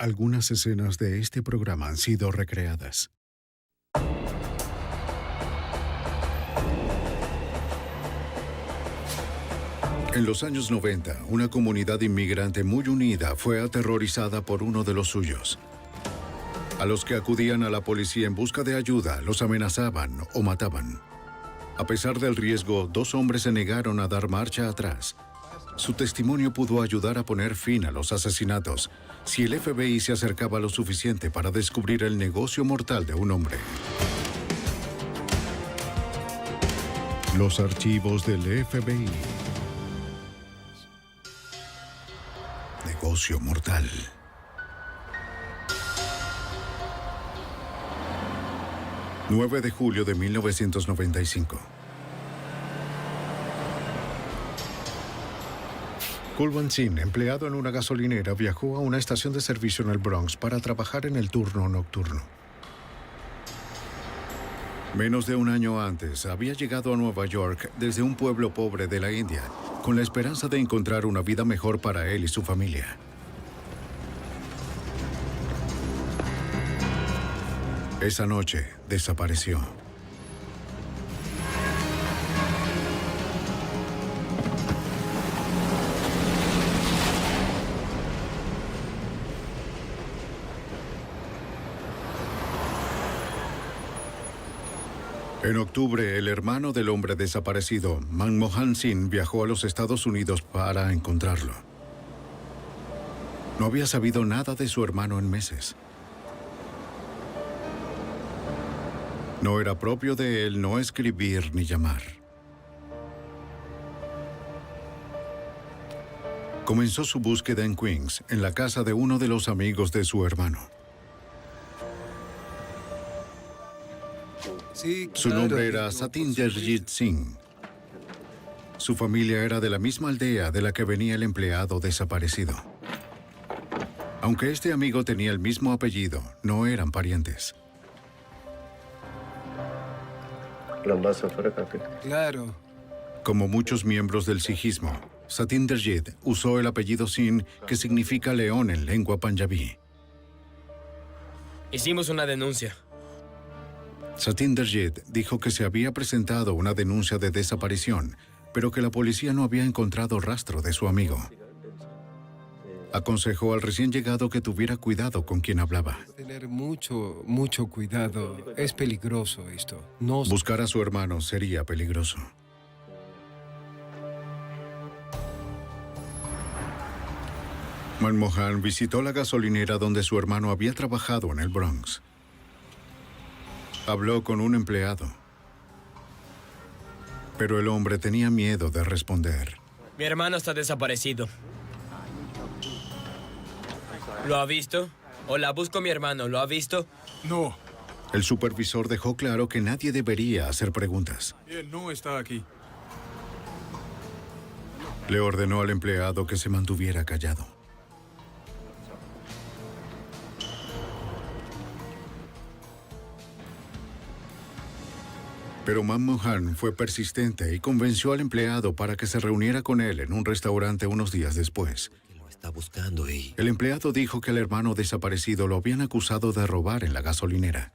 Algunas escenas de este programa han sido recreadas. En los años 90, una comunidad inmigrante muy unida fue aterrorizada por uno de los suyos. A los que acudían a la policía en busca de ayuda, los amenazaban o mataban. A pesar del riesgo, 2 hombres se negaron a dar marcha atrás. Su testimonio pudo ayudar a poner fin a los asesinatos, si el FBI se acercaba lo suficiente para descubrir el negocio mortal de un hombre. Los archivos del FBI. Negocio mortal. ...9 de julio de 1995. Kulwan Sin, empleado en una gasolinera, viajó a una estación de servicio en el Bronx para trabajar en el turno nocturno. Menos de un año antes, había llegado a Nueva York desde un pueblo pobre de la India, con la esperanza de encontrar una vida mejor para él y su familia. Esa noche, desapareció. En octubre, el hermano del hombre desaparecido, Manmohan Singh, viajó a los Estados Unidos para encontrarlo. No había sabido nada de su hermano en meses. No era propio de él no escribir ni llamar. Comenzó su búsqueda en Queens, en la casa de uno de los amigos de su hermano. Su nombre era Satinderjit Singh. Su familia era de la misma aldea de la que venía el empleado desaparecido. Aunque este amigo tenía el mismo apellido, no eran parientes. Claro. Como muchos miembros del sijismo, Satinderjit usó el apellido Singh, que significa león en lengua panjabí. Hicimos una denuncia. Satinderjit dijo que se había presentado una denuncia de desaparición, pero que la policía no había encontrado rastro de su amigo. Aconsejó al recién llegado que tuviera cuidado con quien hablaba. Tener mucho cuidado. Es peligroso esto. No... Buscar a su hermano sería peligroso. Manmohan visitó la gasolinera donde su hermano había trabajado en el Bronx. Habló con un empleado, pero el hombre tenía miedo de responder. Mi hermano está desaparecido. ¿Lo ha visto? Hola, busco a mi hermano. ¿Lo ha visto? No. El supervisor dejó claro que nadie debería hacer preguntas. Él no está aquí. Le ordenó al empleado que se mantuviera callado. Pero Manmohan fue persistente y convenció al empleado para que se reuniera con él en un restaurante unos días después. Está buscando y... El empleado dijo que al hermano desaparecido lo habían acusado de robar en la gasolinera.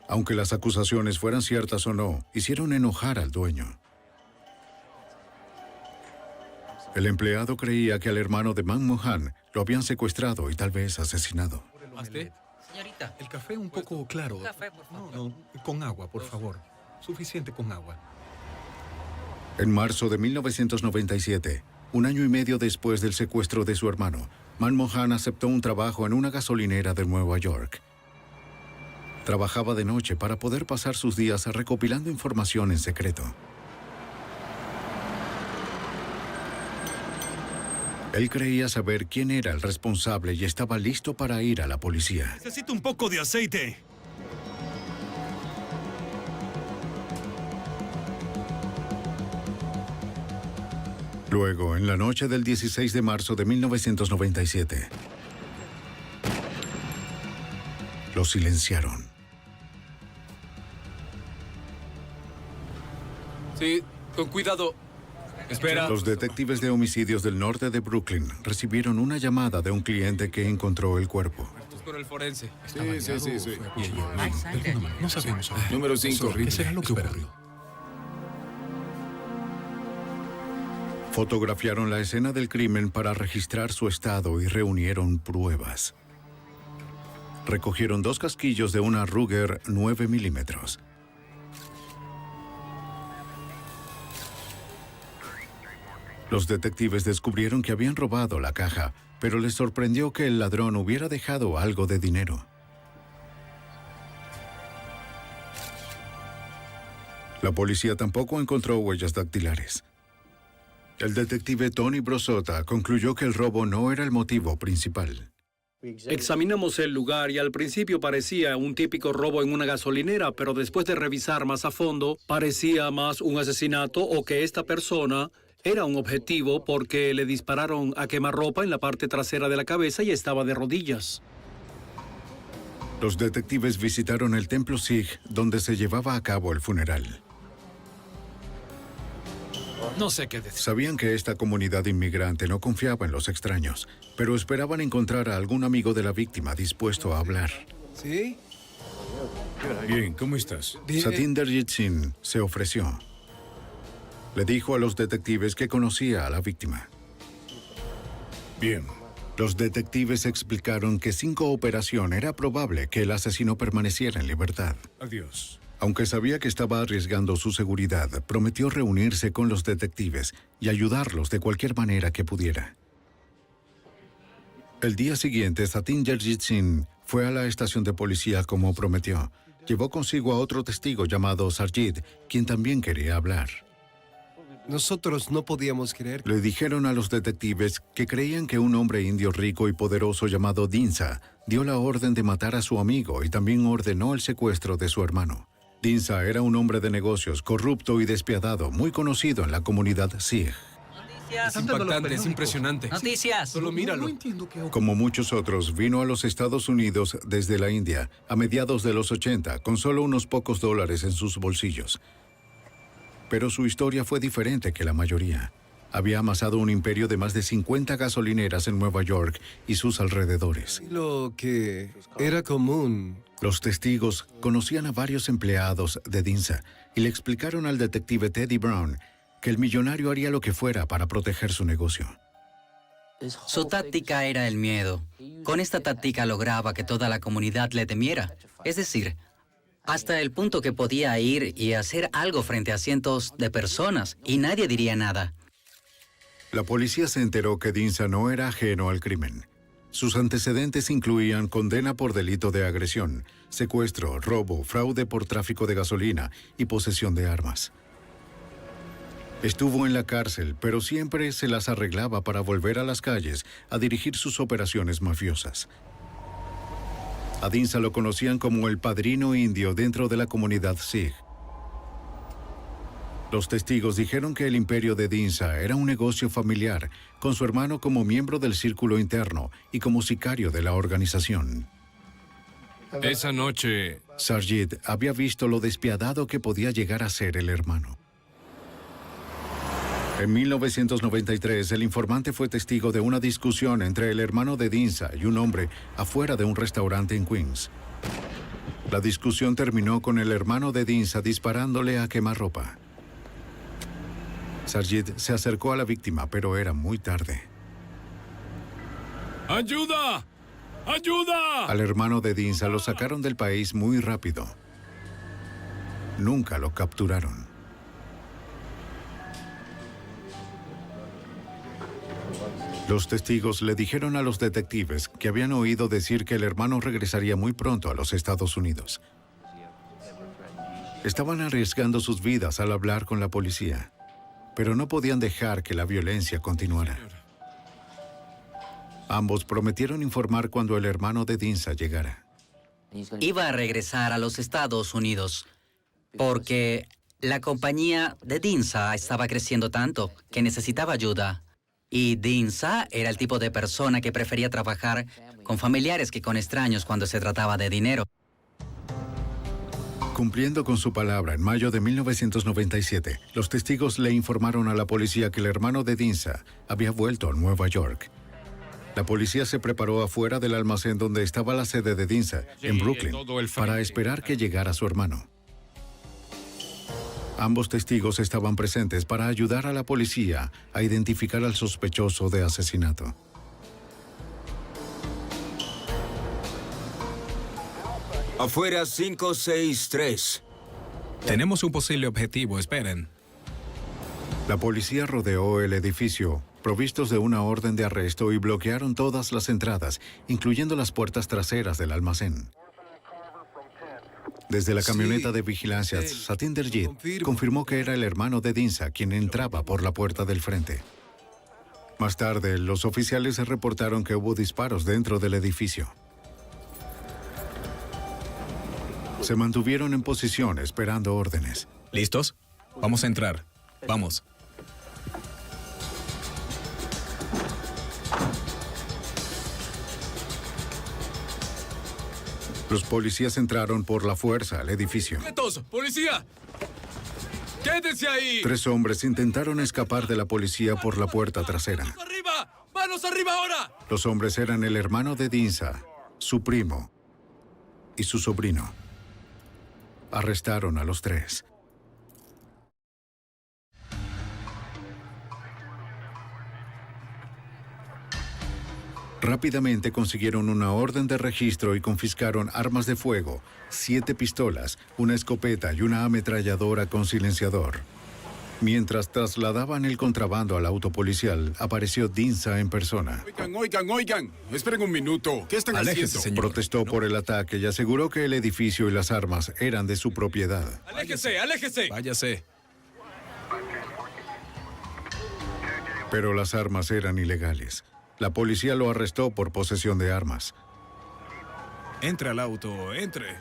Aunque las acusaciones fueran ciertas o no, hicieron enojar al dueño. El empleado creía que al hermano de Manmohan lo habían secuestrado y tal vez asesinado. ¿Usted? Señorita. El café un poco claro. Un café, por favor. No, con agua, por favor. Suficiente con agua. En marzo de 1997, un año y medio después del secuestro de su hermano, Manmohan aceptó un trabajo en una gasolinera de Nueva York. Trabajaba de noche para poder pasar sus días recopilando información en secreto. Él creía saber quién era el responsable y estaba listo para ir a la policía. Necesito un poco de aceite. Luego, en la noche del 16 de marzo de 1997, lo silenciaron. Sí, con cuidado. Espera. Los detectives de homicidios del norte de Brooklyn recibieron una llamada de un cliente que encontró el cuerpo. Con el forense. Sí. Hay sangre. No sabemos. Número 5. ¿Qué será lo que ocurrió? Fotografiaron la escena del crimen para registrar su estado y reunieron pruebas. Recogieron 2 casquillos de una Ruger 9 milímetros. Los detectives descubrieron que habían robado la caja, pero les sorprendió que el ladrón hubiera dejado algo de dinero. La policía tampoco encontró huellas dactilares. El detective Tony Brosota concluyó que el robo no era el motivo principal. Examinamos el lugar y al principio parecía un típico robo en una gasolinera, pero después de revisar más a fondo, parecía más un asesinato o que esta persona era un objetivo porque le dispararon a quemarropa en la parte trasera de la cabeza y estaba de rodillas. Los detectives visitaron el templo Sikh donde se llevaba a cabo el funeral. No sé qué decir. Sabían que esta comunidad inmigrante no confiaba en los extraños, pero esperaban encontrar a algún amigo de la víctima dispuesto a hablar. ¿Sí? Bien, ¿cómo estás? Bien. Satinderjit Singh se ofreció. Le dijo a los detectives que conocía a la víctima. Bien. Los detectives explicaron que sin cooperación era probable que el asesino permaneciera en libertad. Adiós. Aunque sabía que estaba arriesgando su seguridad, prometió reunirse con los detectives y ayudarlos de cualquier manera que pudiera. El día siguiente, Satinderjit Singh fue a la estación de policía como prometió. Llevó consigo a otro testigo llamado Sarjit, quien también quería hablar. Nosotros no podíamos creer. Le dijeron a los detectives que creían que un hombre indio rico y poderoso llamado Dinsa dio la orden de matar a su amigo y también ordenó el secuestro de su hermano. Dinsa era un hombre de negocios corrupto y despiadado, muy conocido en la comunidad Sikh. Es impactante, es impresionante. Noticias. Solo míralo. No entiendo qué ocurrió. Como muchos otros, vino a los Estados Unidos desde la India a mediados de los 80 con solo unos pocos dólares en sus bolsillos. Pero su historia fue diferente que la mayoría. Había amasado un imperio de más de 50 gasolineras en Nueva York y sus alrededores. Lo que era común. Los testigos conocían a varios empleados de Dinsa y le explicaron al detective Teddy Brown que el millonario haría lo que fuera para proteger su negocio. Su táctica era el miedo. Con esta táctica lograba que toda la comunidad le temiera. Es decir, hasta el punto que podía ir y hacer algo frente a cientos de personas y nadie diría nada. La policía se enteró que Dinsa no era ajeno al crimen. Sus antecedentes incluían condena por delito de agresión, secuestro, robo, fraude por tráfico de gasolina y posesión de armas. Estuvo en la cárcel, pero siempre se las arreglaba para volver a las calles a dirigir sus operaciones mafiosas. A Dinsa lo conocían como el padrino indio dentro de la comunidad Sikh. Los testigos dijeron que el imperio de Dinsa era un negocio familiar, con su hermano como miembro del círculo interno y como sicario de la organización. Esa noche... Sarjit había visto lo despiadado que podía llegar a ser el hermano. En 1993, el informante fue testigo de una discusión entre el hermano de Dinsa y un hombre afuera de un restaurante en Queens. La discusión terminó con el hermano de Dinsa disparándole a quemarropa. Sarjit se acercó a la víctima, pero era muy tarde. ¡Ayuda! ¡Ayuda! Al hermano de Dinsa lo sacaron del país muy rápido. Nunca lo capturaron. Los testigos le dijeron a los detectives que habían oído decir que el hermano regresaría muy pronto a los Estados Unidos. Estaban arriesgando sus vidas al hablar con la policía, pero no podían dejar que la violencia continuara. Ambos prometieron informar cuando el hermano de Dinsa llegara. Iba a regresar a los Estados Unidos porque la compañía de Dinsa estaba creciendo tanto que necesitaba ayuda. Y Dinsa era el tipo de persona que prefería trabajar con familiares que con extraños cuando se trataba de dinero. Cumpliendo con su palabra, en mayo de 1997, los testigos le informaron a la policía que el hermano de Dinsa había vuelto a Nueva York. La policía se preparó afuera del almacén donde estaba la sede de Dinsa, en Brooklyn, para esperar que llegara su hermano. Ambos testigos estaban presentes para ayudar a la policía a identificar al sospechoso de asesinato. Afuera 563. Tenemos un posible objetivo, esperen. La policía rodeó el edificio, provistos de una orden de arresto, y bloquearon todas las entradas, incluyendo las puertas traseras del almacén. Desde la camioneta de vigilancia, Satinderjit confirmó que era el hermano de Dinsa quien entraba por la puerta del frente. Más tarde, los oficiales reportaron que hubo disparos dentro del edificio. Se mantuvieron en posición esperando órdenes. ¿Listos? Vamos a entrar. Vamos. Los policías entraron por la fuerza al edificio. ¡Quietos! ¡Policía! ¡Quédense ahí! 3 hombres intentaron escapar de la policía por la puerta trasera. ¡Manos arriba! ¡Manos arriba ahora! Los hombres eran el hermano de Dinsa, su primo y su sobrino. Arrestaron a los 3. Rápidamente consiguieron una orden de registro y confiscaron armas de fuego, 7 pistolas, una escopeta y una ametralladora con silenciador. Mientras trasladaban el contrabando al auto policial, apareció Dinsa en persona. Oigan. Esperen un minuto. ¿Qué están Aléjese, haciendo? señor. Protestó por el ataque y aseguró que el edificio y las armas eran de su propiedad. ¡Aléjese! Váyase. Pero las armas eran ilegales. La policía lo arrestó por posesión de armas. Entre al auto, entre.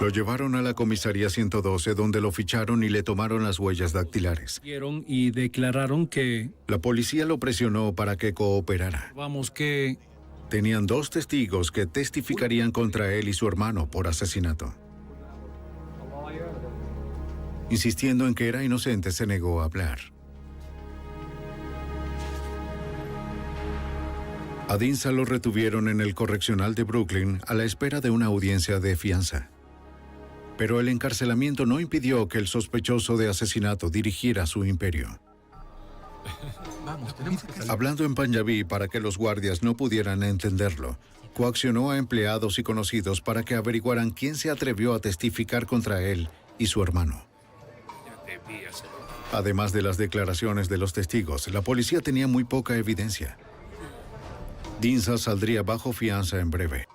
Lo llevaron a la comisaría 112, donde lo ficharon y le tomaron las huellas dactilares. Y declararon que, La policía lo presionó para que cooperara. que Tenían 2 testigos que testificarían contra él y su hermano por asesinato. Insistiendo en que era inocente, se negó a hablar. A Dinsa lo retuvieron en el correccional de Brooklyn a la espera de una audiencia de fianza. Pero el encarcelamiento no impidió que el sospechoso de asesinato dirigiera su imperio. Hablando en panjabí para que los guardias no pudieran entenderlo, coaccionó a empleados y conocidos para que averiguaran quién se atrevió a testificar contra él y su hermano. Además de las declaraciones de los testigos, la policía tenía muy poca evidencia. Dinsa saldría bajo fianza en breve.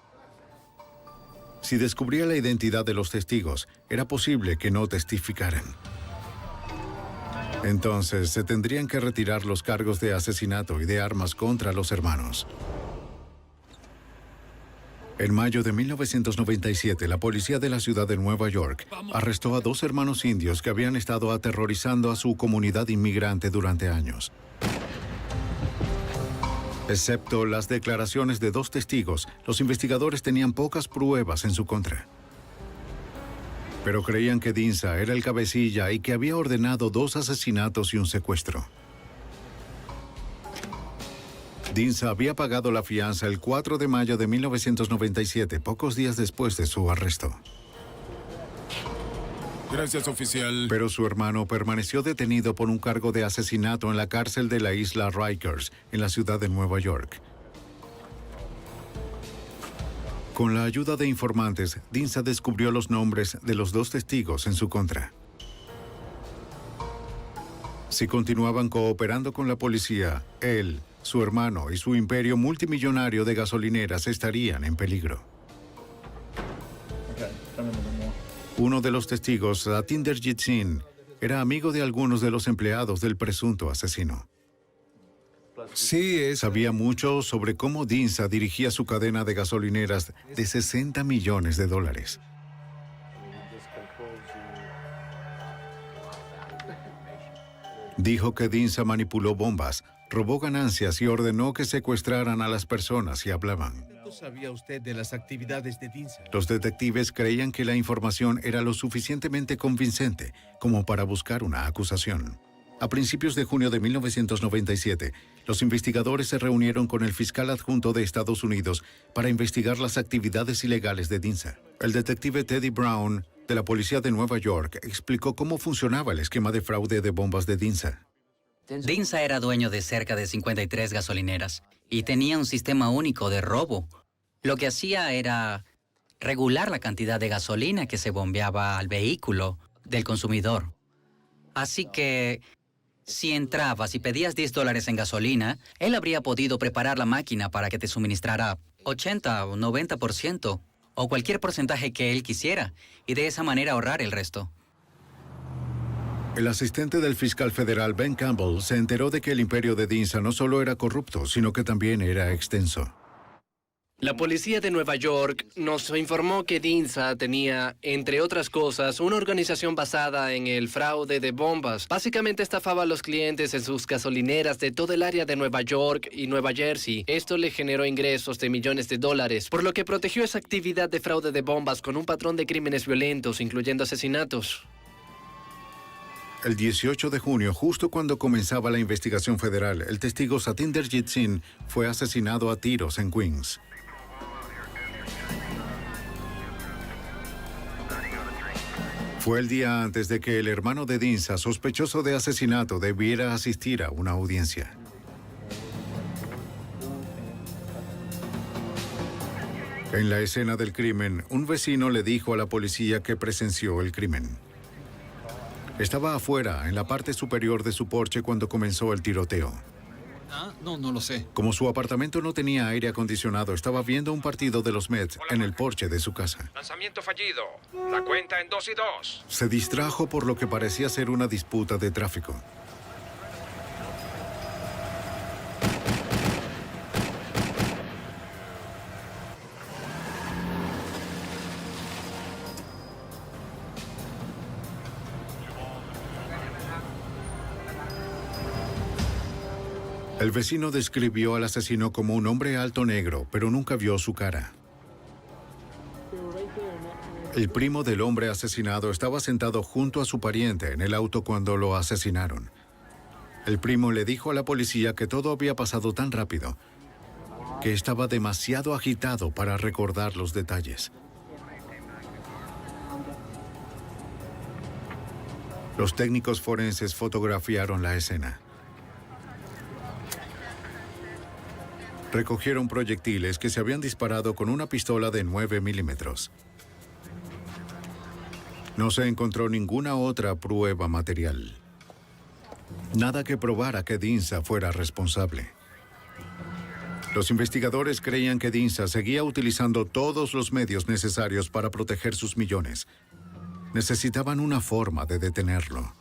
Si descubría la identidad de los testigos, era posible que no testificaran. Entonces, se tendrían que retirar los cargos de asesinato y de armas contra los hermanos. En mayo de 1997, la policía de la ciudad de Nueva York arrestó a 2 hermanos indios que habían estado aterrorizando a su comunidad inmigrante durante años. Excepto las declaraciones de 2 testigos, los investigadores tenían pocas pruebas en su contra. Pero creían que Dinsa era el cabecilla y que había ordenado 2 asesinatos y un secuestro. Dinsa había pagado la fianza el 4 de mayo de 1997, pocos días después de su arresto. Gracias, oficial. Pero su hermano permaneció detenido por un cargo de asesinato en la cárcel de la isla Rikers, en la ciudad de Nueva York. Con la ayuda de informantes, Dinsa descubrió los nombres de los 2 testigos en su contra. Si continuaban cooperando con la policía, él, su hermano y su imperio multimillonario de gasolineras estarían en peligro. Uno de los testigos, Satinderjit Singh, era amigo de algunos de los empleados del presunto asesino. Sí, Sabía mucho sobre cómo Dinsa dirigía su cadena de gasolineras de $60 millones. Dijo que Dinsa manipuló bombas, robó ganancias y ordenó que secuestraran a las personas y hablaban. ¿Cuánto sabía usted de las actividades de Dinsa? Los detectives creían que la información era lo suficientemente convincente como para buscar una acusación. A principios de junio de 1997, los investigadores se reunieron con el fiscal adjunto de Estados Unidos para investigar las actividades ilegales de Dinsa. El detective Teddy Brown, de la policía de Nueva York, explicó cómo funcionaba el esquema de fraude de bombas de Dinsa. Dinsa era dueño de cerca de 53 gasolineras y tenía un sistema único de robo. Lo que hacía era regular la cantidad de gasolina que se bombeaba al vehículo del consumidor. Así que si entrabas y pedías $10 en gasolina, él habría podido preparar la máquina para que te suministrara 80 o 90% o cualquier porcentaje que él quisiera y de esa manera ahorrar el resto. El asistente del fiscal federal Ben Campbell se enteró de que el imperio de Dinsa no solo era corrupto, sino que también era extenso. La policía de Nueva York nos informó que Dinsa tenía, entre otras cosas, una organización basada en el fraude de bombas. Básicamente estafaba a los clientes en sus gasolineras de todo el área de Nueva York y Nueva Jersey. Esto le generó ingresos de millones de dólares, por lo que protegió esa actividad de fraude de bombas con un patrón de crímenes violentos, incluyendo asesinatos. El 18 de junio, justo cuando comenzaba la investigación federal, el testigo Satinderjit Singh fue asesinado a tiros en Queens. Fue el día antes de que el hermano de Dinsa, sospechoso de asesinato, debiera asistir a una audiencia. En la escena del crimen, un vecino le dijo a la policía que presenció el crimen. Estaba afuera, en la parte superior de su porche, cuando comenzó el tiroteo. No lo sé. Como su apartamento no tenía aire acondicionado, estaba viendo un partido de los Mets en el porche de su casa. Lanzamiento fallido. La cuenta en 2 y 2. Se distrajo por lo que parecía ser una disputa de tráfico. El vecino describió al asesino como un hombre alto negro, pero nunca vio su cara. El primo del hombre asesinado estaba sentado junto a su pariente en el auto cuando lo asesinaron. El primo le dijo a la policía que todo había pasado tan rápido, que estaba demasiado agitado para recordar los detalles. Los técnicos forenses fotografiaron la escena. Recogieron proyectiles que se habían disparado con una pistola de 9 milímetros. No se encontró ninguna otra prueba material. Nada que probara que Dinsa fuera responsable. Los investigadores creían que Dinsa seguía utilizando todos los medios necesarios para proteger sus millones. Necesitaban una forma de detenerlo.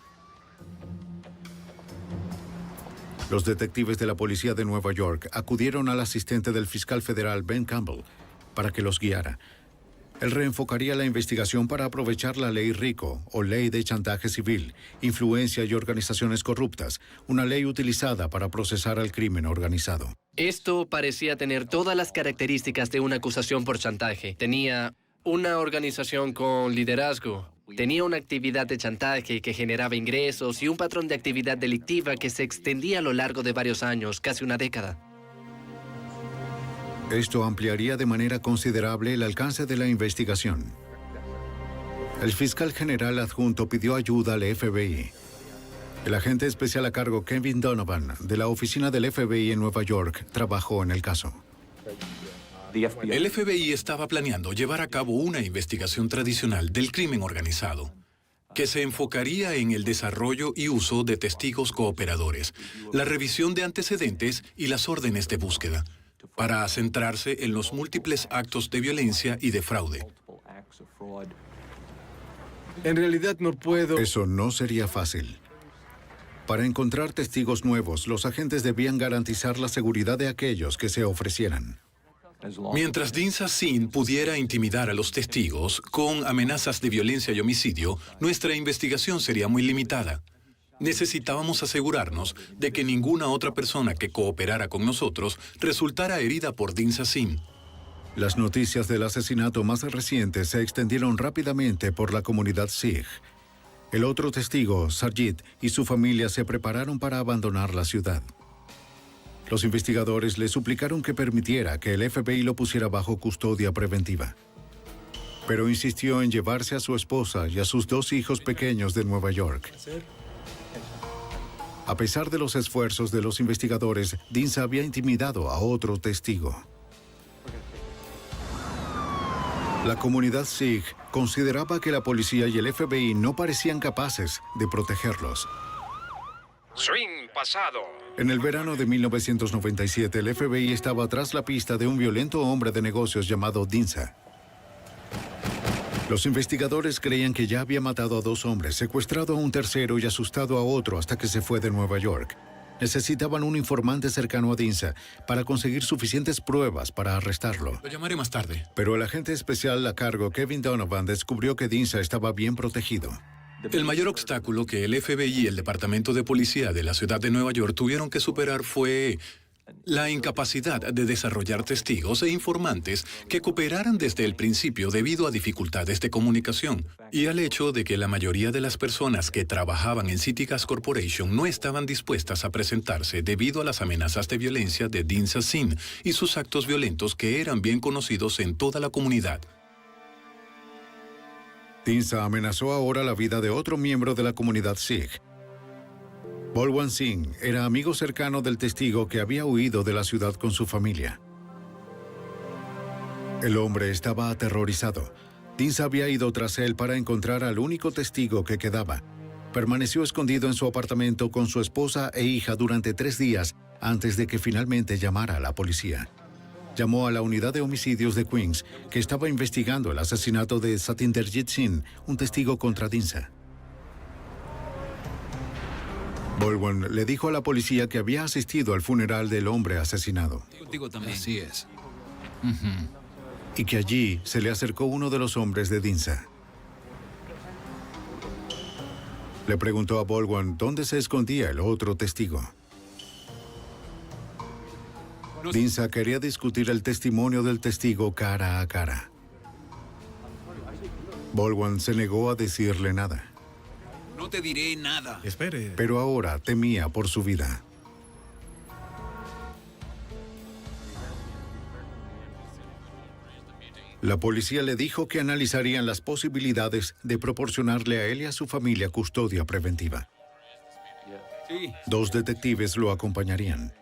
Los detectives de la policía de Nueva York acudieron al asistente del fiscal federal Ben Campbell para que los guiara. Él reenfocaría la investigación para aprovechar la ley RICO, o Ley de Chantaje Civil, Influencia y Organizaciones Corruptas, una ley utilizada para procesar al crimen organizado. Esto parecía tener todas las características de una acusación por chantaje. Tenía una organización con liderazgo. Tenía una actividad de chantaje que generaba ingresos y un patrón de actividad delictiva que se extendía a lo largo de varios años, casi una década. Esto ampliaría de manera considerable el alcance de la investigación. El fiscal general adjunto pidió ayuda al FBI. El agente especial a cargo Kevin Donovan, de la oficina del FBI en Nueva York, trabajó en el caso. El FBI estaba planeando llevar a cabo una investigación tradicional del crimen organizado, que se enfocaría en el desarrollo y uso de testigos cooperadores, la revisión de antecedentes y las órdenes de búsqueda, para centrarse en los múltiples actos de violencia y de fraude. En realidad no puedo... Eso no sería fácil. Para encontrar testigos nuevos, los agentes debían garantizar la seguridad de aquellos que se ofrecieran. Mientras Dinsa Singh pudiera intimidar a los testigos con amenazas de violencia y homicidio, nuestra investigación sería muy limitada. Necesitábamos asegurarnos de que ninguna otra persona que cooperara con nosotros resultara herida por Dinsa Sin. Las noticias del asesinato más reciente se extendieron rápidamente por la comunidad Sikh. El otro testigo, Sarjit, y su familia se prepararon para abandonar la ciudad. Los investigadores le suplicaron que permitiera que el FBI lo pusiera bajo custodia preventiva. Pero insistió en llevarse a su esposa y a sus 2 hijos pequeños de Nueva York. A pesar de los esfuerzos de los investigadores, Dinsa había intimidado a otro testigo. La comunidad Sikh consideraba que la policía y el FBI no parecían capaces de protegerlos. Swing pasado. En el verano de 1997, el FBI estaba tras la pista de un violento hombre de negocios llamado Dinsa. Los investigadores creían que ya había matado a 2 hombres, secuestrado a un tercero y asustado a otro hasta que se fue de Nueva York. Necesitaban un informante cercano a Dinsa para conseguir suficientes pruebas para arrestarlo. Lo llamaré más tarde. Pero el agente especial a cargo, Kevin Donovan, descubrió que Dinsa estaba bien protegido. El mayor obstáculo que el FBI y el Departamento de Policía de la ciudad de Nueva York tuvieron que superar fue la incapacidad de desarrollar testigos e informantes que cooperaran desde el principio debido a dificultades de comunicación y al hecho de que la mayoría de las personas que trabajaban en City Gas Corporation no estaban dispuestas a presentarse debido a las amenazas de violencia de Dinsa Sin y sus actos violentos que eran bien conocidos en toda la comunidad. Dinsa amenazó ahora la vida de otro miembro de la comunidad Sikh. Bolwan Singh era amigo cercano del testigo que había huido de la ciudad con su familia. El hombre estaba aterrorizado. Dinsa había ido tras él para encontrar al único testigo que quedaba. Permaneció escondido en su apartamento con su esposa e hija durante 3 días antes de que finalmente llamara a la policía. Llamó a la unidad de homicidios de Queens, que estaba investigando el asesinato de Satinderjit Singh, un testigo contra Dinsa. Bolwan le dijo a la policía que había asistido al funeral del hombre asesinado. Digo también. Así es. Y que allí se le acercó uno de los hombres de Dinsa. Le preguntó a Bolwan dónde se escondía el otro testigo. Dinsa quería discutir el testimonio del testigo cara a cara. Bolwan se negó a decirle nada. No te diré nada. Espere. Pero ahora temía por su vida. La policía le dijo que analizarían las posibilidades de proporcionarle a él y a su familia custodia preventiva. 2 detectives lo acompañarían.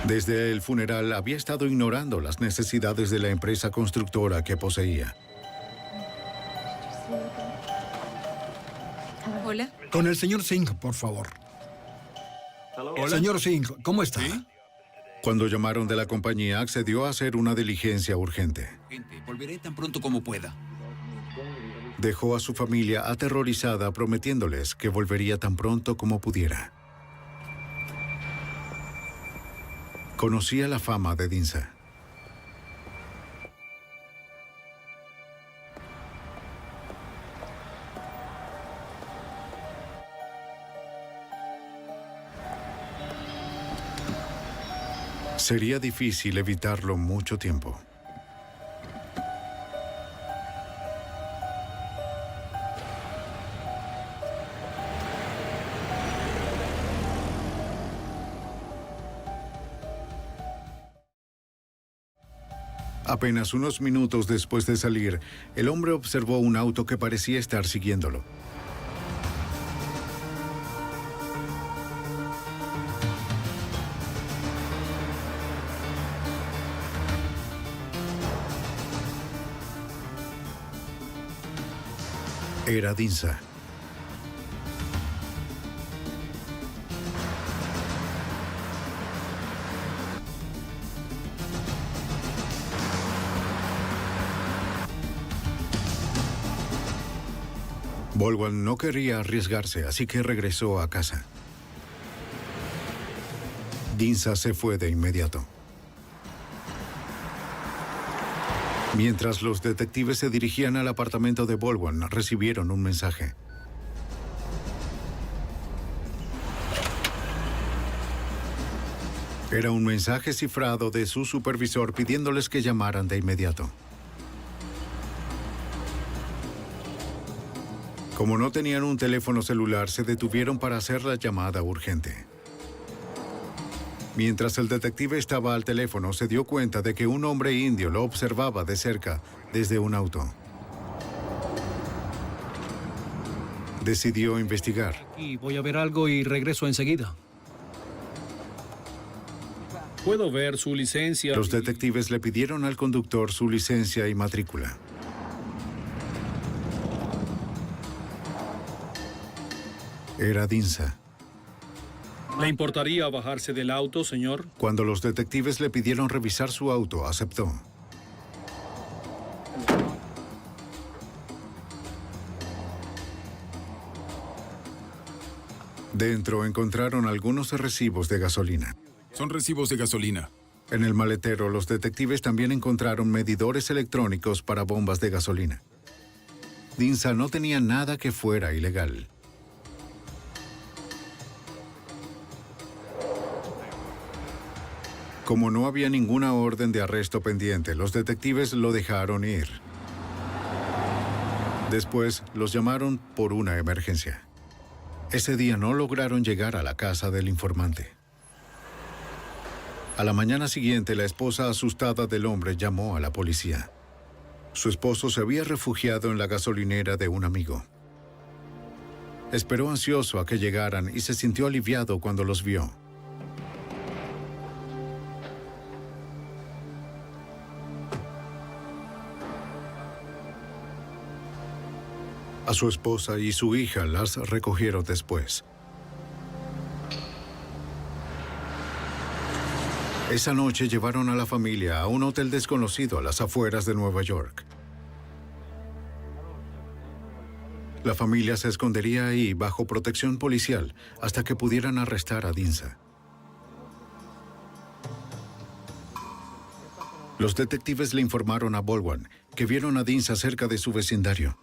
Desde el funeral había estado ignorando las necesidades de la empresa constructora que poseía. Hola. Con el señor Singh, por favor. Señor Singh, ¿cómo está? Cuando llamaron de la compañía, accedió a hacer una diligencia urgente. Volveré tan pronto como pueda. Dejó a su familia aterrorizada, prometiéndoles que volvería tan pronto como pudiera. Conocía la fama de Dinsa. Sería difícil evitarlo mucho tiempo. Apenas unos minutos después de salir, el hombre observó un auto que parecía estar siguiéndolo. Era Dinsa. Bolwan no quería arriesgarse, así que regresó a casa. Dinsa se fue de inmediato. Mientras los detectives se dirigían al apartamento de Bolwan, recibieron un mensaje. Era un mensaje cifrado de su supervisor pidiéndoles que llamaran de inmediato. Como no tenían un teléfono celular, se detuvieron para hacer la llamada urgente. Mientras el detective estaba al teléfono, se dio cuenta de que un hombre indio lo observaba de cerca desde un auto. Decidió investigar. Y voy a ver algo y regreso enseguida. ¿Puedo ver su licencia? Los detectives le pidieron al conductor su licencia y matrícula. Era Dinsa. ¿Le importaría bajarse del auto, señor? Cuando los detectives le pidieron revisar su auto, aceptó. Dentro encontraron algunos recibos de gasolina. Son recibos de gasolina. En el maletero, los detectives también encontraron medidores electrónicos para bombas de gasolina. Dinsa no tenía nada que fuera ilegal. Como no había ninguna orden de arresto pendiente, los detectives lo dejaron ir. Después, los llamaron por una emergencia. Ese día no lograron llegar a la casa del informante. A la mañana siguiente, la esposa asustada del hombre llamó a la policía. Su esposo se había refugiado en la gasolinera de un amigo. Esperó ansioso a que llegaran y se sintió aliviado cuando los vio. A su esposa y su hija las recogieron después. Esa noche llevaron a la familia a un hotel desconocido a las afueras de Nueva York. La familia se escondería ahí bajo protección policial hasta que pudieran arrestar a Dinsa. Los detectives le informaron a Baldwin que vieron a Dinsa cerca de su vecindario.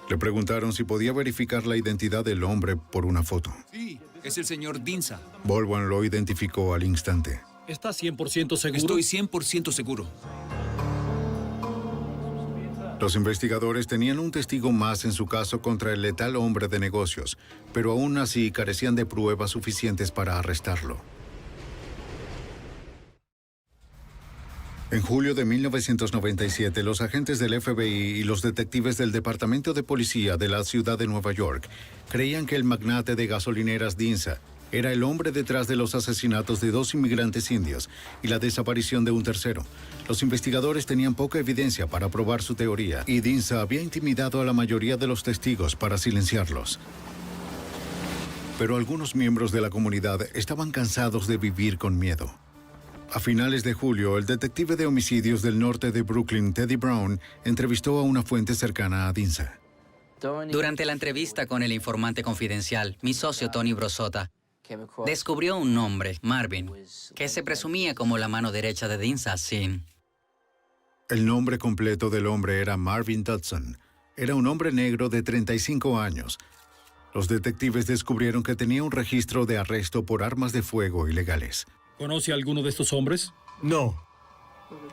Le preguntaron si podía verificar la identidad del hombre por una foto. Sí, es el señor Dinsa. Baldwin lo identificó al instante. ¿Está 100% seguro? Estoy 100% seguro. Los investigadores tenían un testigo más en su caso contra el letal hombre de negocios, pero aún así carecían de pruebas suficientes para arrestarlo. En julio de 1997, los agentes del FBI y los detectives del Departamento de Policía de la ciudad de Nueva York creían que el magnate de gasolineras Dinsa era el hombre detrás de los asesinatos de 2 inmigrantes indios y la desaparición de un tercero. Los investigadores tenían poca evidencia para probar su teoría y Dinsa había intimidado a la mayoría de los testigos para silenciarlos. Pero algunos miembros de la comunidad estaban cansados de vivir con miedo. A finales de julio, el detective de homicidios del norte de Brooklyn, Teddy Brown, entrevistó a una fuente cercana a Dinsa. Durante la entrevista con el informante confidencial, mi socio Tony Brosota descubrió un nombre, Marvin, que se presumía como la mano derecha de Dinsa Sin. El nombre completo del hombre era Marvin Dodson. Era un hombre negro de 35 años. Los detectives descubrieron que tenía un registro de arresto por armas de fuego ilegales. ¿Conoce a alguno de estos hombres? No.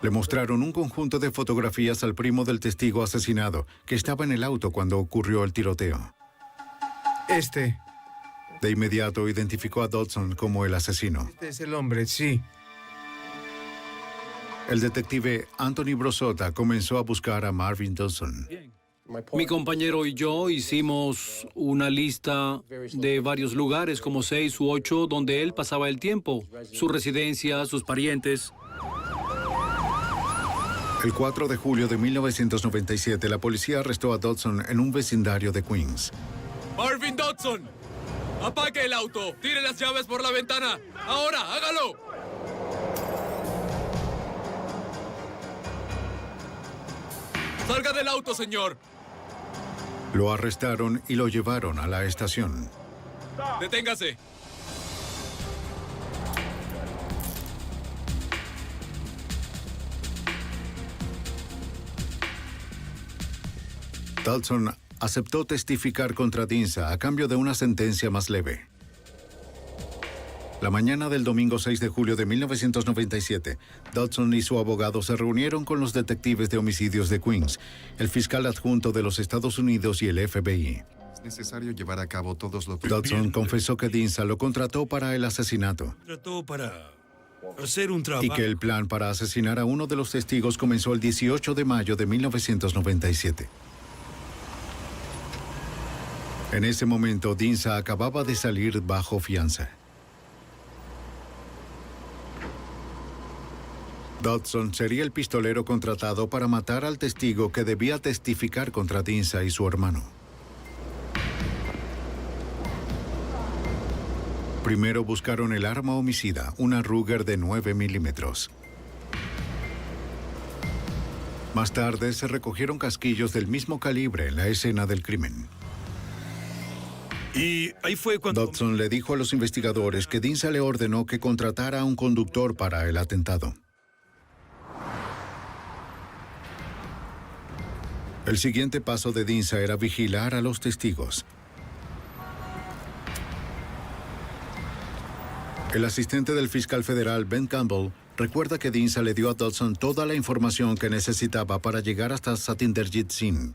Le mostraron un conjunto de fotografías al primo del testigo asesinado, que estaba en el auto cuando ocurrió el tiroteo. De inmediato identificó a Dodson como el asesino. Este es el hombre, sí. El detective Anthony Brosota comenzó a buscar a Marvin Dodson. Mi compañero y yo hicimos una lista de varios lugares, como 6 u 8, donde él pasaba el tiempo. Su residencia, sus parientes. El 4 de julio de 1997, la policía arrestó a Dodson en un vecindario de Queens. ¡Marvin Dodson! ¡Apague el auto! ¡Tire las llaves por la ventana! ¡Ahora, hágalo! ¡Salga del auto, señor! Lo arrestaron y lo llevaron a la estación. ¡Deténgase! Dodson aceptó testificar contra Dinsa a cambio de una sentencia más leve. La mañana del domingo 6 de julio de 1997, Dodson y su abogado se reunieron con los detectives de homicidios de Queens, el fiscal adjunto de los Estados Unidos y el FBI. Es necesario llevar a cabo todos los... Dodson confesó que Dinsa lo contrató para el asesinato Trató para hacer un trabajo. y que el plan para asesinar a uno de los testigos comenzó el 18 de mayo de 1997. En ese momento, Dinsa acababa de salir bajo fianza. Dodson sería el pistolero contratado para matar al testigo que debía testificar contra Dinsa y su hermano. Primero buscaron el arma homicida, una Ruger de 9 milímetros. Más tarde se recogieron casquillos del mismo calibre en la escena del crimen. Y ahí fue cuando... Dodson le dijo a los investigadores que Dinsa le ordenó que contratara a un conductor para el atentado. El siguiente paso de Dinsa era vigilar a los testigos. El asistente del fiscal federal, Ben Campbell, recuerda que Dinsa le dio a Dodson toda la información que necesitaba para llegar hasta Satinderjit Singh.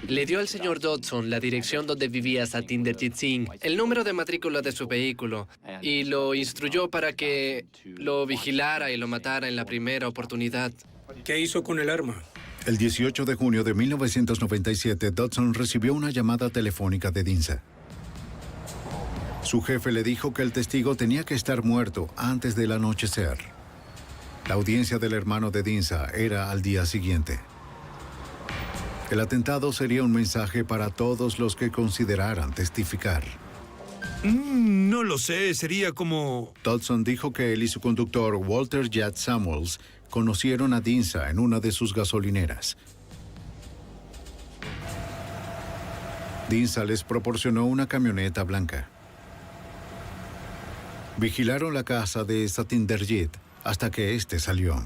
Le dio al señor Dodson la dirección donde vivía Satinderjit Singh, el número de matrícula de su vehículo, y lo instruyó para que lo vigilara y lo matara en la primera oportunidad. ¿Qué hizo con el arma? El 18 de junio de 1997, Dodson recibió una llamada telefónica de Dinsa. Su jefe le dijo que el testigo tenía que estar muerto antes del anochecer. La audiencia del hermano de Dinsa era al día siguiente. El atentado sería un mensaje para todos los que consideraran testificar. No lo sé, sería como... Dodson dijo que él y su conductor, Walter J. Samuels, conocieron a Dinsa en una de sus gasolineras. Dinsa les proporcionó una camioneta blanca. Vigilaron la casa de Satinderjit hasta que éste salió.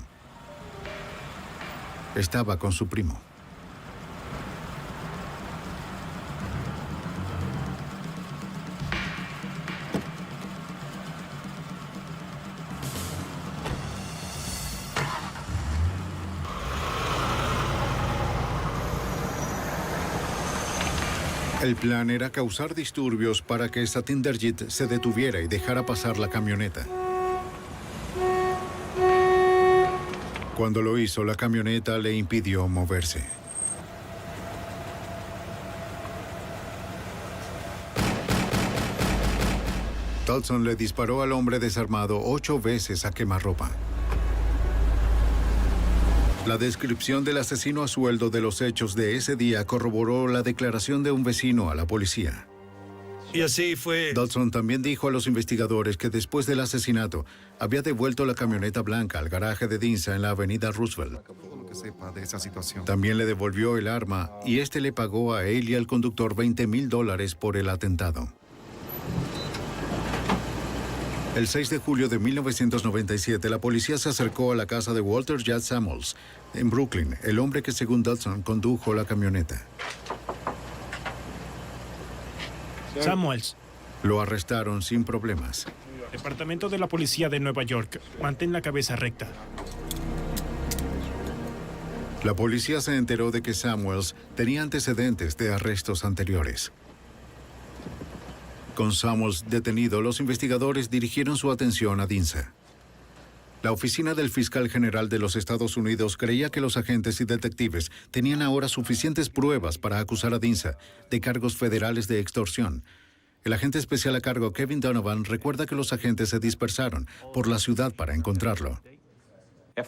Estaba con su primo. El plan era causar disturbios para que Satinderjit se detuviera y dejara pasar la camioneta. Cuando lo hizo, la camioneta le impidió moverse. Dodson le disparó al hombre desarmado 8 veces a quemarropa. La descripción del asesino a sueldo de los hechos de ese día corroboró la declaración de un vecino a la policía. Y así fue... Dodson también dijo a los investigadores que después del asesinato había devuelto la camioneta blanca al garaje de Dinsa en la avenida Roosevelt. También le devolvió el arma y este le pagó a él y al conductor $20,000 por el atentado. El 6 de julio de 1997, la policía se acercó a la casa de Walter J. Samuels, en Brooklyn, el hombre que, según Dodson, condujo la camioneta. Samuels. Lo arrestaron sin problemas. Departamento de la Policía de Nueva York. Mantén la cabeza recta. La policía se enteró de que Samuels tenía antecedentes de arrestos anteriores. Con Samuels detenido, los investigadores dirigieron su atención a Dinsa. La oficina del fiscal general de los Estados Unidos creía que los agentes y detectives tenían ahora suficientes pruebas para acusar a Dinsa de cargos federales de extorsión. El agente especial a cargo, Kevin Donovan, recuerda que los agentes se dispersaron por la ciudad para encontrarlo.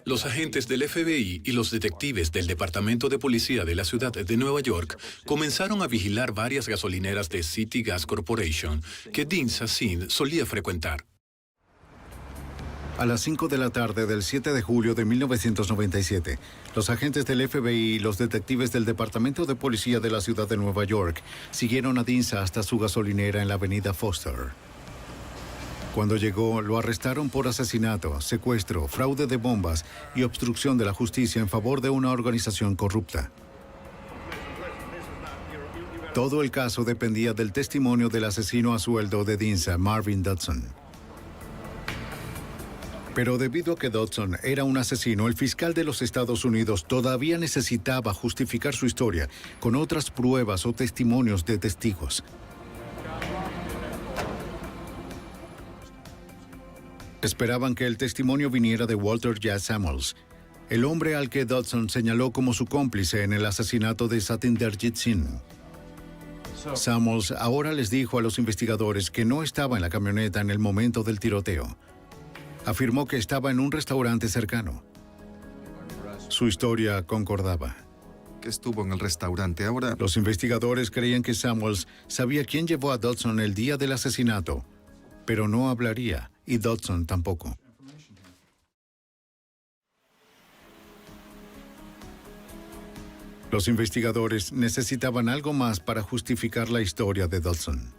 Los agentes del FBI y los detectives del Departamento de Policía de la ciudad de Nueva York comenzaron a vigilar varias gasolineras de City Gas Corporation que Dinsa Singh solía frecuentar. A las 5 de la tarde del 7 de julio de 1997, los agentes del FBI y los detectives del Departamento de Policía de la ciudad de Nueva York siguieron a Dinsa hasta su gasolinera en la avenida Foster. Cuando llegó, lo arrestaron por asesinato, secuestro, fraude de bombas y obstrucción de la justicia en favor de una organización corrupta. Todo el caso dependía del testimonio del asesino a sueldo de Dinsa, Marvin Dodson. Pero debido a que Dodson era un asesino, el fiscal de los Estados Unidos todavía necesitaba justificar su historia con otras pruebas o testimonios de testigos. Esperaban que el testimonio viniera de Walter J. Samuels, el hombre al que Dodson señaló como su cómplice en el asesinato de Satinderjit Singh. Samuels ahora les dijo a los investigadores que no estaba en la camioneta en el momento del tiroteo. Afirmó que estaba en un restaurante cercano. Su historia concordaba. Que estuvo en el restaurante ahora. Los investigadores creían que Samuels sabía quién llevó a Dodson el día del asesinato, pero no hablaría, y Dodson tampoco. Los investigadores necesitaban algo más para justificar la historia de Dodson.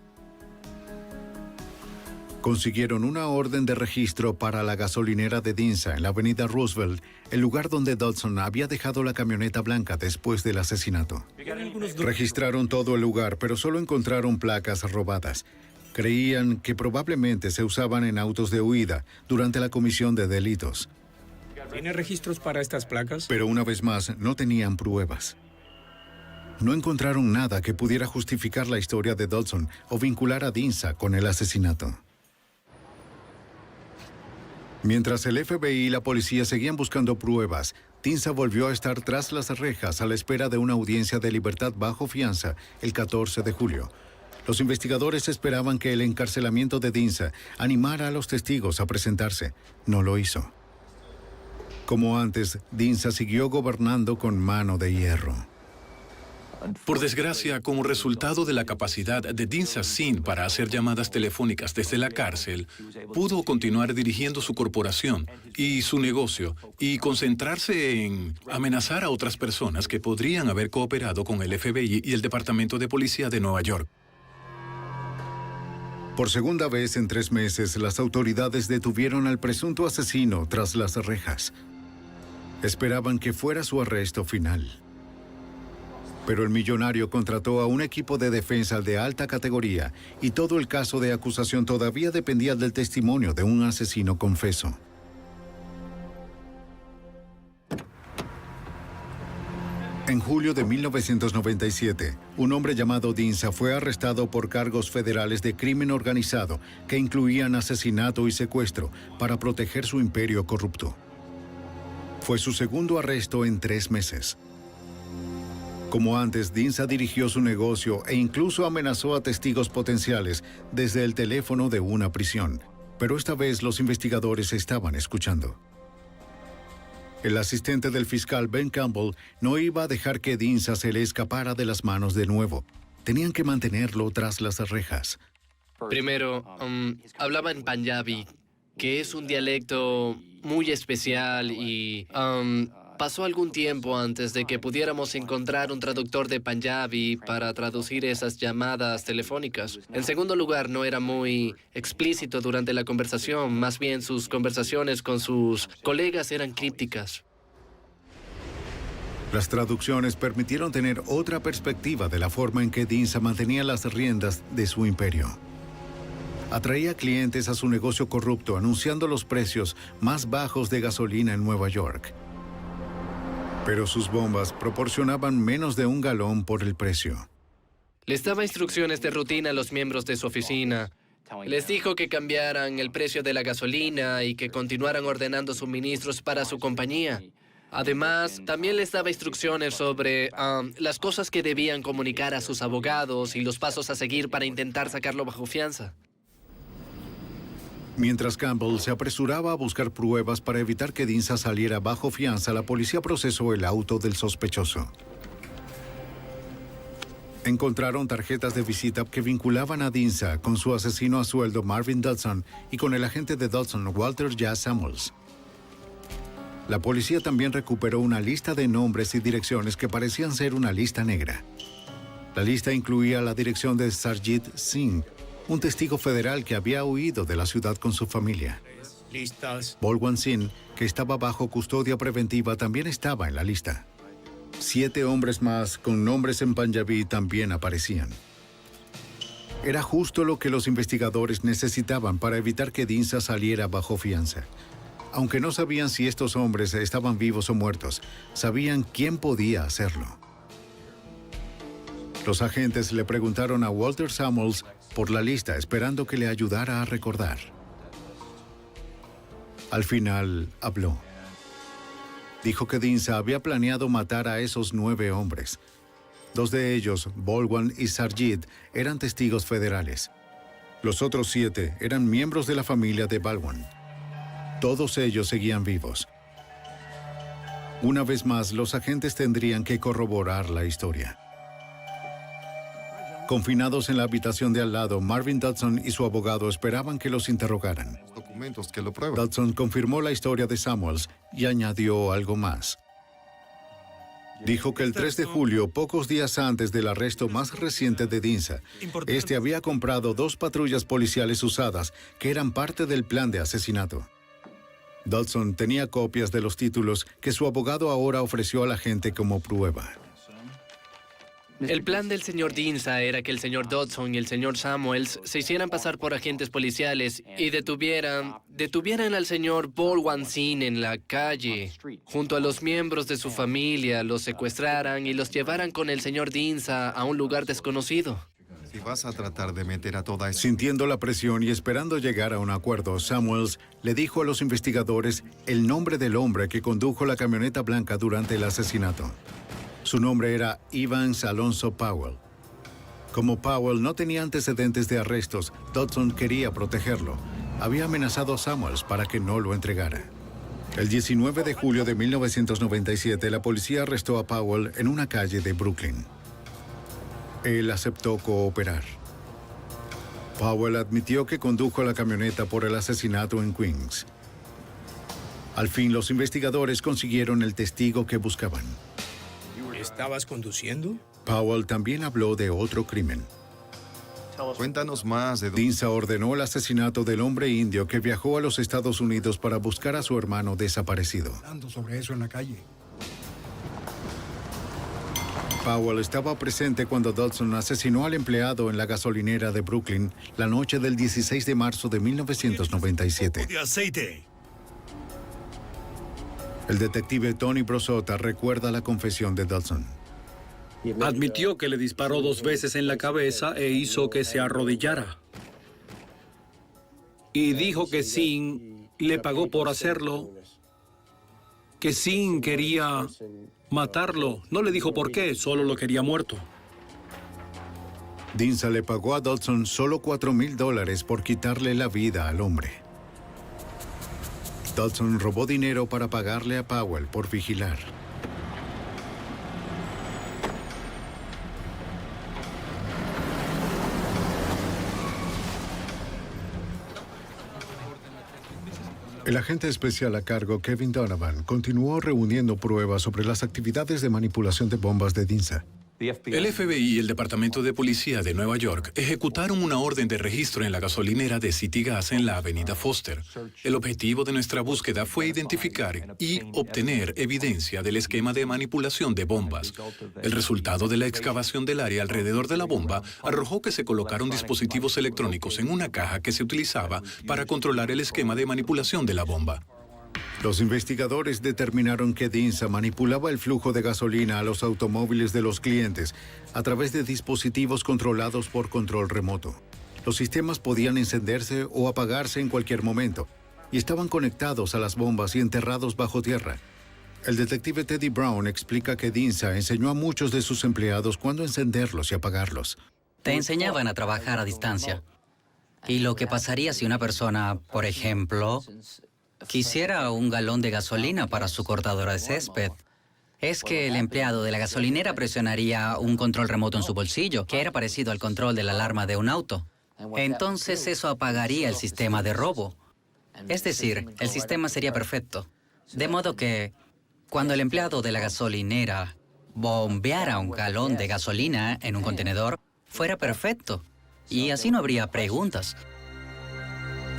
Consiguieron una orden de registro para la gasolinera de Dinsa en la avenida Roosevelt, el lugar donde Dodson había dejado la camioneta blanca después del asesinato. Registraron todo el lugar, pero solo encontraron placas robadas. Creían que probablemente se usaban en autos de huida durante la comisión de delitos. ¿Tiene registros para estas placas? Pero una vez más, no tenían pruebas. No encontraron nada que pudiera justificar la historia de Dodson o vincular a Dinsa con el asesinato. Mientras el FBI y la policía seguían buscando pruebas, Dinsa volvió a estar tras las rejas a la espera de una audiencia de libertad bajo fianza el 14 de julio. Los investigadores esperaban que el encarcelamiento de Dinsa animara a los testigos a presentarse. No lo hizo. Como antes, Dinsa siguió gobernando con mano de hierro. Por desgracia, como resultado de la capacidad de Dinsa Singh para hacer llamadas telefónicas desde la cárcel, pudo continuar dirigiendo su corporación y su negocio y concentrarse en amenazar a otras personas que podrían haber cooperado con el FBI y el Departamento de Policía de Nueva York. Por segunda vez en 3 meses, las autoridades detuvieron al presunto asesino tras las rejas. Esperaban que fuera su arresto final. Pero el millonario contrató a un equipo de defensa de alta categoría y todo el caso de acusación todavía dependía del testimonio de un asesino confeso. En julio de 1997, un hombre llamado Dinsa fue arrestado por cargos federales de crimen organizado que incluían asesinato y secuestro para proteger su imperio corrupto. Fue su segundo arresto en 3 meses. Como antes, Dinsa dirigió su negocio e incluso amenazó a testigos potenciales desde el teléfono de una prisión. Pero esta vez los investigadores estaban escuchando. El asistente del fiscal Ben Campbell no iba a dejar que Dinsa se le escapara de las manos de nuevo. Tenían que mantenerlo tras las rejas. Primero, hablaba en Punjabi, que es un dialecto muy especial y pasó algún tiempo antes de que pudiéramos encontrar un traductor de Punjabi para traducir esas llamadas telefónicas. En segundo lugar, no era muy explícito durante la conversación, más bien sus conversaciones con sus colegas eran crípticas. Las traducciones permitieron tener otra perspectiva de la forma en que Dinsa mantenía las riendas de su imperio. Atraía clientes a su negocio corrupto anunciando los precios más bajos de gasolina en Nueva York. Pero sus bombas proporcionaban menos de 1 galón por el precio. Les daba instrucciones de rutina a los miembros de su oficina. Les dijo que cambiaran el precio de la gasolina y que continuaran ordenando suministros para su compañía. Además, también les daba instrucciones sobre las cosas que debían comunicar a sus abogados y los pasos a seguir para intentar sacarlo bajo fianza. Mientras Campbell se apresuraba a buscar pruebas para evitar que Dinsa saliera bajo fianza, la policía procesó el auto del sospechoso. Encontraron tarjetas de visita que vinculaban a Dinsa con su asesino a sueldo Marvin Dodson y con el agente de Dodson, Walter J. Samuels. La policía también recuperó una lista de nombres y direcciones que parecían ser una lista negra. La lista incluía la dirección de Sarjit Singh, un testigo federal que había huido de la ciudad con su familia. Listas. Bolwan Singh, que estaba bajo custodia preventiva, también estaba en la lista. 7 hombres más con nombres en Punjabi también aparecían. Era justo lo que los investigadores necesitaban para evitar que Dinsa saliera bajo fianza. Aunque no sabían si estos hombres estaban vivos o muertos, sabían quién podía hacerlo. Los agentes le preguntaron a Walter Samuels por la lista, esperando que le ayudara a recordar. Al final, habló. Dijo que Dinsa había planeado matar a esos 9 hombres. 2 de ellos, Bolwan y Sarjit, eran testigos federales. Los otros 7 eran miembros de la familia de Balwan. Todos ellos seguían vivos. Una vez más, los agentes tendrían que corroborar la historia. Confinados en la habitación de al lado, Marvin Dodson y su abogado esperaban que los interrogaran. Documentos que lo prueban. Dodson confirmó la historia de Samuels y añadió algo más. Dijo que el 3 de julio, pocos días antes del arresto más reciente de Dinsa, este había comprado 2 patrullas policiales usadas que eran parte del plan de asesinato. Dodson tenía copias de los títulos que su abogado ahora ofreció a la gente como prueba. El plan del señor Dinsa era que el señor Dodson y el señor Samuels se hicieran pasar por agentes policiales y detuvieran al señor Bolwan Singh en la calle, junto a los miembros de su familia, los secuestraran y los llevaran con el señor Dinsa a un lugar desconocido. Si vas a tratar de meter a toda esa... Sintiendo la presión y esperando llegar a un acuerdo, Samuels le dijo a los investigadores el nombre del hombre que condujo la camioneta blanca durante el asesinato. Su nombre era Evans Alonso Powell. Como Powell no tenía antecedentes de arrestos, Dodson quería protegerlo. Había amenazado a Samuels para que no lo entregara. El 19 de julio de 1997, la policía arrestó a Powell en una calle de Brooklyn. Él aceptó cooperar. Powell admitió que condujo la camioneta por el asesinato en Queens. Al fin, los investigadores consiguieron el testigo que buscaban. ¿Estabas conduciendo? Powell también habló de otro crimen. Cuéntanos más de... Dinsa ordenó el asesinato del hombre indio que viajó a los Estados Unidos para buscar a su hermano desaparecido. Hablando sobre eso en la calle. Powell estaba presente cuando Dodson asesinó al empleado en la gasolinera de Brooklyn la noche del 16 de marzo de 1997. ¡De aceite! El detective Tony Brosota recuerda la confesión de Dodson. Admitió que le disparó 2 veces en la cabeza e hizo que se arrodillara. Y dijo que Singh le pagó por hacerlo, que Singh quería matarlo. No le dijo por qué, solo lo quería muerto. Dinsa le pagó a Dodson solo $4,000 por quitarle la vida al hombre. Dodson robó dinero para pagarle a Powell por vigilar. El agente especial a cargo, Kevin Donovan, continuó reuniendo pruebas sobre las actividades de manipulación de bombas de Dinsa. El FBI y el Departamento de Policía de Nueva York ejecutaron una orden de registro en la gasolinera de City Gas en la avenida Foster. El objetivo de nuestra búsqueda fue identificar y obtener evidencia del esquema de manipulación de bombas. El resultado de la excavación del área alrededor de la bomba arrojó que se colocaron dispositivos electrónicos en una caja que se utilizaba para controlar el esquema de manipulación de la bomba. Los investigadores determinaron que Dinsa manipulaba el flujo de gasolina a los automóviles de los clientes a través de dispositivos controlados por control remoto. Los sistemas podían encenderse o apagarse en cualquier momento y estaban conectados a las bombas y enterrados bajo tierra. El detective Teddy Brown explica que Dinsa enseñó a muchos de sus empleados cuándo encenderlos y apagarlos. Te enseñaban a trabajar a distancia. Y lo que pasaría si una persona, por ejemplo, quisiera un galón de gasolina para su cortadora de césped, es que el empleado de la gasolinera presionaría un control remoto en su bolsillo, que era parecido al control de la alarma de un auto. Entonces eso apagaría el sistema de robo. Es decir, el sistema sería perfecto. De modo que, cuando el empleado de la gasolinera bombeara un galón de gasolina en un contenedor, fuera perfecto. Y así no habría preguntas.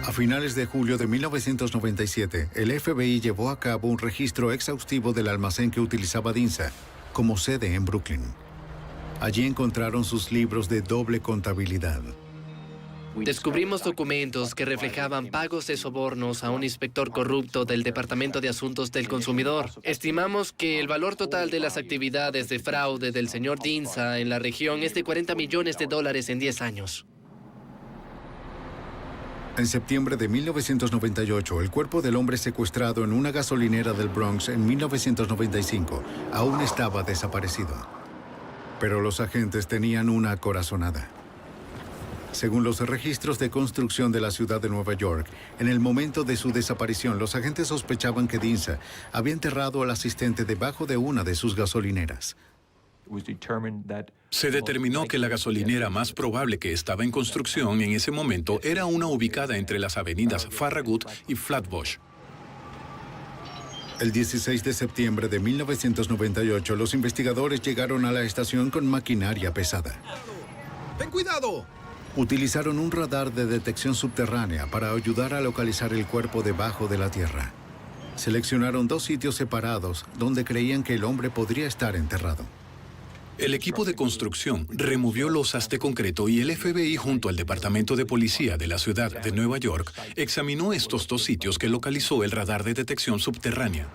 A finales de julio de 1997, el FBI llevó a cabo un registro exhaustivo del almacén que utilizaba Dinsa como sede en Brooklyn. Allí encontraron sus libros de doble contabilidad. Descubrimos documentos que reflejaban pagos de sobornos a un inspector corrupto del Departamento de Asuntos del Consumidor. Estimamos que el valor total de las actividades de fraude del señor Dinsa en la región es de $40 millones en 10 años. En septiembre de 1998, el cuerpo del hombre secuestrado en una gasolinera del Bronx en 1995 aún estaba desaparecido. Pero los agentes tenían una corazonada. Según los registros de construcción de la ciudad de Nueva York, en el momento de su desaparición, los agentes sospechaban que Dinsa había enterrado al asistente debajo de una de sus gasolineras. Se determinó que la gasolinera más probable que estaba en construcción en ese momento era una ubicada entre las avenidas Farragut y Flatbush. El 16 de septiembre de 1998, los investigadores llegaron a la estación con maquinaria pesada. ¡Ten cuidado! Utilizaron un radar de detección subterránea para ayudar a localizar el cuerpo debajo de la tierra. Seleccionaron 2 sitios separados donde creían que el hombre podría estar enterrado. El equipo de construcción removió losas de concreto y el FBI, junto al Departamento de Policía de la ciudad de Nueva York, examinó estos 2 sitios que localizó el radar de detección subterránea.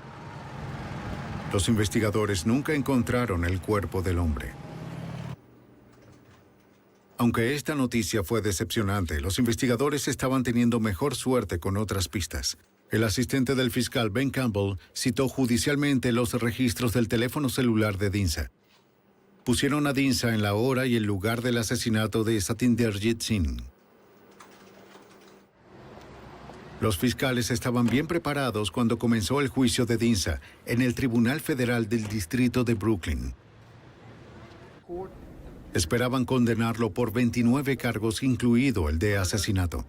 Los investigadores nunca encontraron el cuerpo del hombre. Aunque esta noticia fue decepcionante, los investigadores estaban teniendo mejor suerte con otras pistas. El asistente del fiscal Ben Campbell citó judicialmente los registros del teléfono celular de Dinsa. Pusieron a Dinsa en la hora y el lugar del asesinato de Satinderjit Singh. Los fiscales estaban bien preparados cuando comenzó el juicio de Dinsa en el Tribunal Federal del Distrito de Brooklyn. Esperaban condenarlo por 29 cargos, incluido el de asesinato.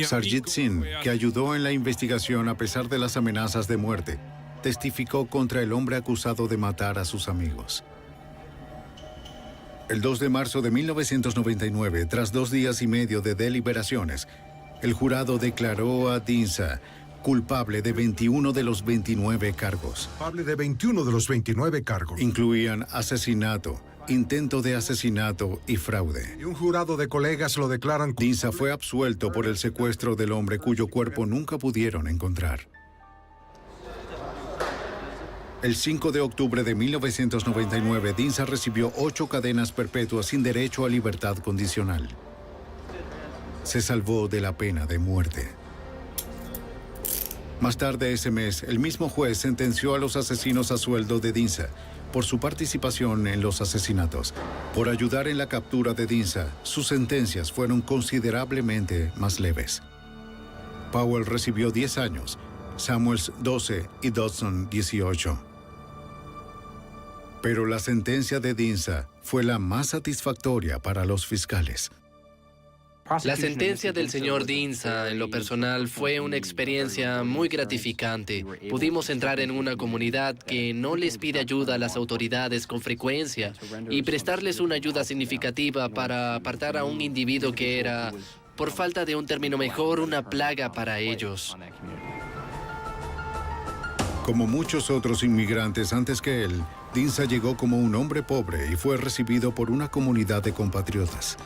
Sarjit Singh, que ayudó en la investigación a pesar de las amenazas de muerte, testificó contra el hombre acusado de matar a sus amigos. El 2 de marzo de 1999, tras 2 días y medio de deliberaciones, el jurado declaró a Dinsa culpable de 21 de los 29 cargos. Culpable de 21 de los 29 cargos. Incluían asesinato, intento de asesinato y fraude. Y un jurado de colegas lo declaran culpable. Dinsa fue absuelto por el secuestro del hombre cuyo cuerpo nunca pudieron encontrar. El 5 de octubre de 1999, Dinsa recibió 8 cadenas perpetuas sin derecho a libertad condicional. Se salvó de la pena de muerte. Más tarde ese mes, el mismo juez sentenció a los asesinos a sueldo de Dinsa por su participación en los asesinatos. Por ayudar en la captura de Dinsa, sus sentencias fueron considerablemente más leves. Powell recibió 10 años, Samuels 12 y Dodson 18. Pero la sentencia de Dinsa fue la más satisfactoria para los fiscales. La sentencia del señor Dinsa, en lo personal, fue una experiencia muy gratificante. Pudimos entrar en una comunidad que no les pide ayuda a las autoridades con frecuencia y prestarles una ayuda significativa para apartar a un individuo que era, por falta de un término mejor, una plaga para ellos. Como muchos otros inmigrantes antes que él, Dinsa llegó como un hombre pobre y fue recibido por una comunidad de compatriotas.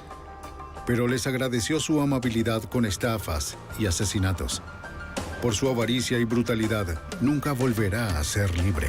Pero les agradeció su amabilidad con estafas y asesinatos. Por su avaricia y brutalidad, nunca volverá a ser libre.